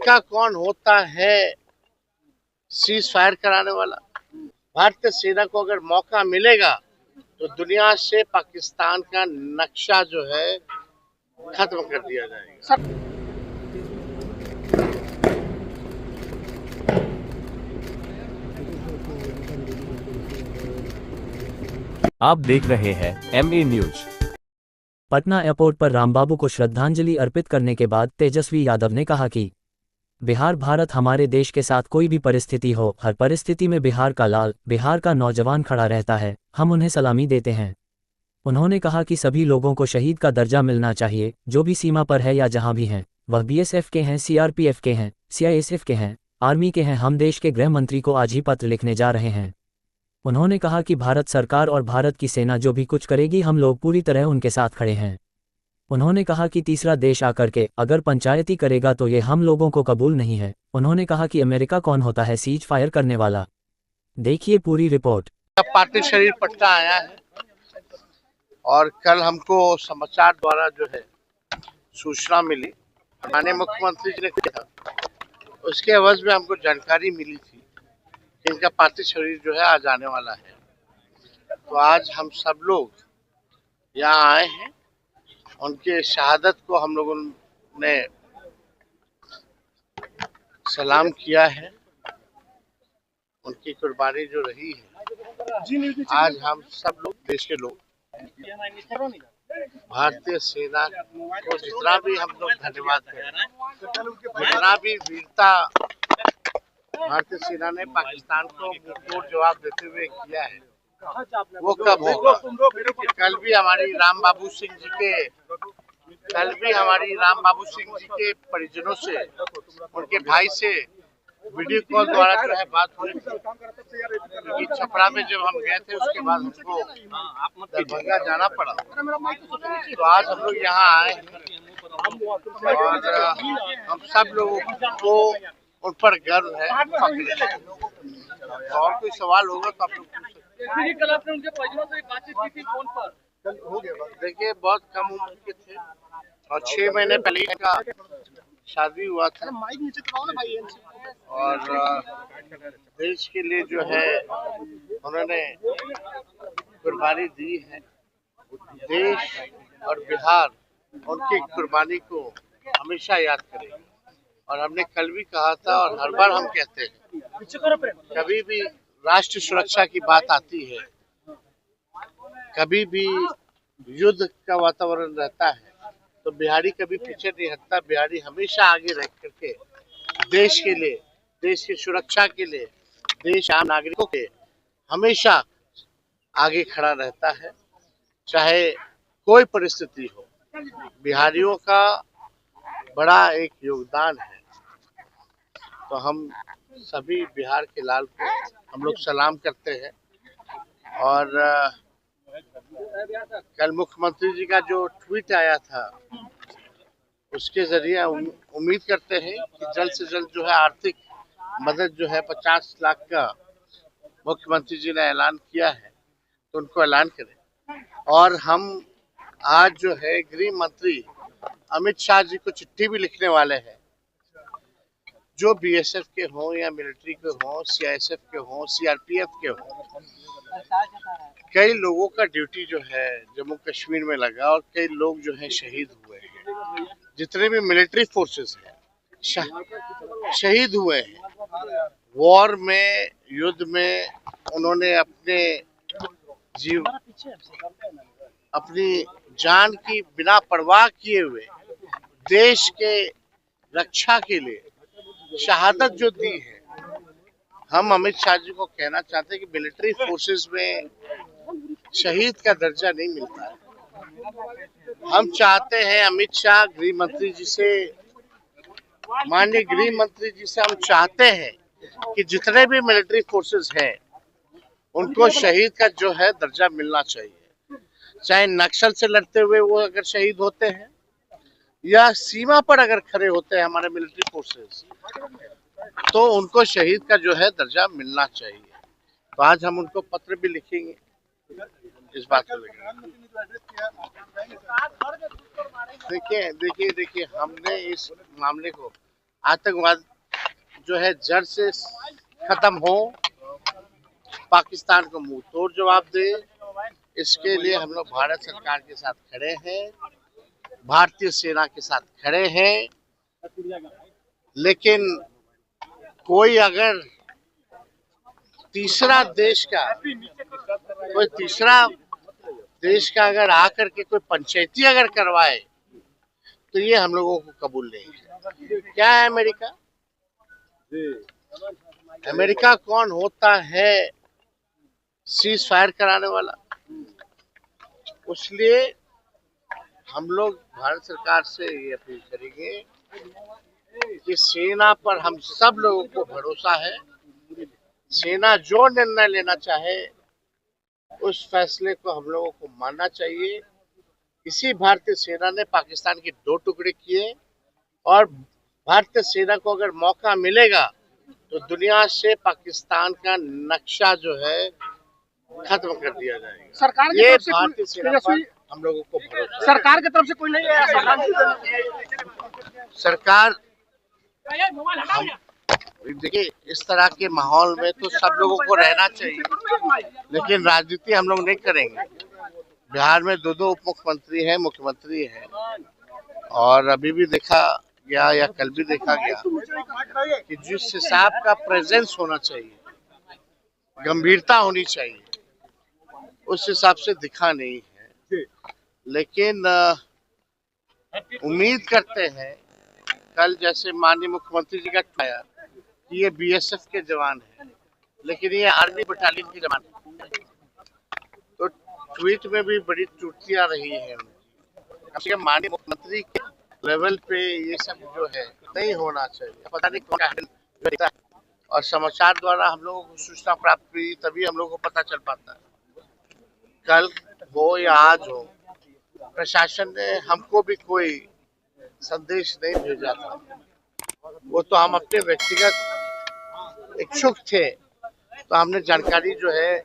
America कौन होता है सीज फायर कराने वाला? भारतीय सेना को अगर मौका मिलेगा तो दुनिया से पाकिस्तान का नक्शा जो है खत्म कर दिया जाएगा। आप देख रहे हैं MA न्यूज। पटना एयरपोर्ट पर रामबाबू को श्रद्धांजलि अर्पित करने के बाद तेजस्वी यादव ने कहा कि बिहार भारत हमारे देश के साथ कोई भी परिस्थिति हो, हर परिस्थिति में बिहार का लाल, बिहार का नौजवान खड़ा रहता है, हम उन्हें सलामी देते हैं। उन्होंने कहा कि सभी लोगों को शहीद का दर्जा मिलना चाहिए, जो भी सीमा पर है या जहां भी हैं, वह BSF के हैं, CRPF के हैं, CISF के हैं, आर्मी के हैं। हम देश के गृह मंत्री को आज ही पत्र लिखने जा रहे हैं। उन्होंने कहा कि भारत सरकार और भारत की सेना जो भी कुछ करेगी, हम लोग पूरी तरह उनके साथ खड़े हैं। उन्होंने कहा कि तीसरा देश आकर के अगर पंचायती करेगा तो ये हम लोगों को कबूल नहीं है। उन्होंने कहा कि अमेरिका कौन होता है सीज फायर करने वाला। देखिए पूरी रिपोर्ट। पार्थिव शरीर पटना आया है और कल हमको समाचार द्वारा जो है सूचना मिली, माननीय मुख्यमंत्री जी ने कहा, उसके एवज में हमको जानकारी मिली थी कि इनका पार्थिव शरीर जो है आज आने वाला है। तो आज हम सब लोग यहाँ आए हैं, उनके शहादत को हम लोगों ने सलाम किया है। उनकी कुर्बानी जो रही है, आज हम सब लोग, देश के लोग, भारतीय सेना को जितना भी हम लोग धन्यवाद करें, जितना भी वीरता भारतीय सेना ने पाकिस्तान को मुंहतोड़ जवाब देते हुए किया है, वो कब होगा? कल भी हमारी राम बाबू सिंह जी के परिजनों से, उनके भाई से वीडियो कॉल द्वारा जो है बात हुई थी। क्योंकि छपरा में जब हम गए थे उसके बाद हमको दरभंगा जाना पड़ा, तो आज हम लोग यहाँ आए हैं और हम सब लोगों को उन पर गर्व है। और कोई सवाल होगा तो आप लोग पूछ सकते हैं। कल आपने उनके परिजनों से बातचीत की थी फोन पर? देखिए, बहुत कम उम्र के थे और 6 महीने पहले इनका शादी हुआ था और देश के लिए जो है उन्होंने कुर्बानी दी है। देश और बिहार उनकी कुर्बानी को हमेशा याद करेंगे। और हमने कल भी कहा था और हर बार हम कहते हैं, कभी भी राष्ट्र सुरक्षा की बात आती है, कभी भी युद्ध का वातावरण रहता है, तो बिहारी कभी पीछे नहीं हटता। बिहारी हमेशा आगे रह करके देश के लिए, देश की सुरक्षा के लिए, देश आम नागरिकों के हमेशा आगे खड़ा रहता है, चाहे कोई परिस्थिति हो। बिहारियों का बड़ा एक योगदान है। तो हम सभी बिहार के लाल को हम लोग सलाम करते हैं। और कल मुख्यमंत्री जी का जो ट्वीट आया था, उसके जरिए उम्मीद करते हैं कि जल्द से जल्द जो है आर्थिक मदद जो है 50 लाख का मुख्यमंत्री जी ने ऐलान किया है, तो उनको ऐलान करें। और हम आज जो है गृह मंत्री अमित शाह जी को चिट्ठी भी लिखने वाले हैं। जो BSF के हों या मिलिट्री के हों, CISF के हों, CRPF के हों, कई लोगों का ड्यूटी जो है जम्मू कश्मीर में लगा और कई लोग जो है शहीद हुए हैं। जितने भी मिलिट्री फोर्सेस हैं शहीद हुए हैं। वॉर में, युद्ध में उन्होंने अपनी जान की बिना परवाह किए हुए देश के रक्षा के लिए शहादत जो दी है। हम अमित शाह जी को कहना चाहते हैं कि मिलिट्री फोर्सेस में शहीद का दर्जा नहीं मिलता है। हम चाहते हैं अमित शाह गृह मंत्री जी से, माननीय गृह मंत्री जी से हम चाहते हैं कि जितने भी मिलिट्री फोर्सेस हैं उनको शहीद का जो है दर्जा मिलना चाहिए। चाहे नक्सल से लड़ते हुए वो अगर शहीद होते हैं या सीमा पर अगर खड़े होते हैं हमारे मिलिट्री फोर्सेस, तो उनको शहीद का जो है दर्जा मिलना चाहिए। तो आज हम उनको पत्र भी लिखेंगे इस बात को लेकर। देखिए हमने इस मामले को आतंकवाद जो है जड़ से खत्म हो, पाकिस्तान को मुंह तोड़ जवाब दे। इसके लिए हम लोग भारत सरकार के साथ खड़े हैं, भारतीय सेना के साथ खड़े हैं। लेकिन कोई अगर तीसरा देश का अगर आकर के कोई पंचायती अगर करवाए तो ये हम लोगों को कबूल नहीं है। क्या है अमेरिका? अमेरिका कौन होता है सीज फायर कराने वाला? इसलिए हम लोग भारत सरकार से ये अपील करेंगे कि सेना पर हम सब लोगों को भरोसा है। सेना जो निर्णय लेना चाहे उस फैसले को हम लोगों को मानना चाहिए। इसी भारतीय सेना ने पाकिस्तान के 2 टुकड़े किए और भारतीय सेना को अगर मौका मिलेगा तो दुनिया से पाकिस्तान का नक्शा जो है खत्म कर दिया जाएगा। सरकार की ये तरफ से भारतीय सेना पर हम लोगों को भरोसा है। सरकार की तरफ से कोई नहीं है। सरकार देखिए, इस तरह के माहौल में तो सब लोगों को रहना चाहिए, लेकिन राजनीति हम लोग नहीं करेंगे। बिहार में 2 उप मुख्यमंत्री हैं, मुख्यमंत्री हैं, और अभी भी देखा गया या कल भी देखा गया कि जिस हिसाब का प्रेजेंस होना चाहिए, गंभीरता होनी चाहिए, उस हिसाब से दिखा नहीं है। लेकिन उम्मीद करते हैं कल जैसे माननीय मुख्यमंत्री जी का कहा कि ये बीएसएफ के जवान हैं, लेकिन ये आर्मी बटालियन के जवान हैं। तो ट्वीट में भी बड़ी त्रुटियां रही हैं उनकी। माननीय मुख्यमंत्री के लेवल पे ये सब जो है नहीं होना चाहिए। पता नहीं कौन है, और समाचार द्वारा हम लोगों को सूचना प्राप्त हुई तभी हम लोगों को पता चल पाता है। कल हो या आज हो, प्रशासन ने हमको भी कोई संदेश नहीं भेजा था। वो तो हम अपने व्यक्तिगत इच्छुक थे, तो हमने जानकारी जो है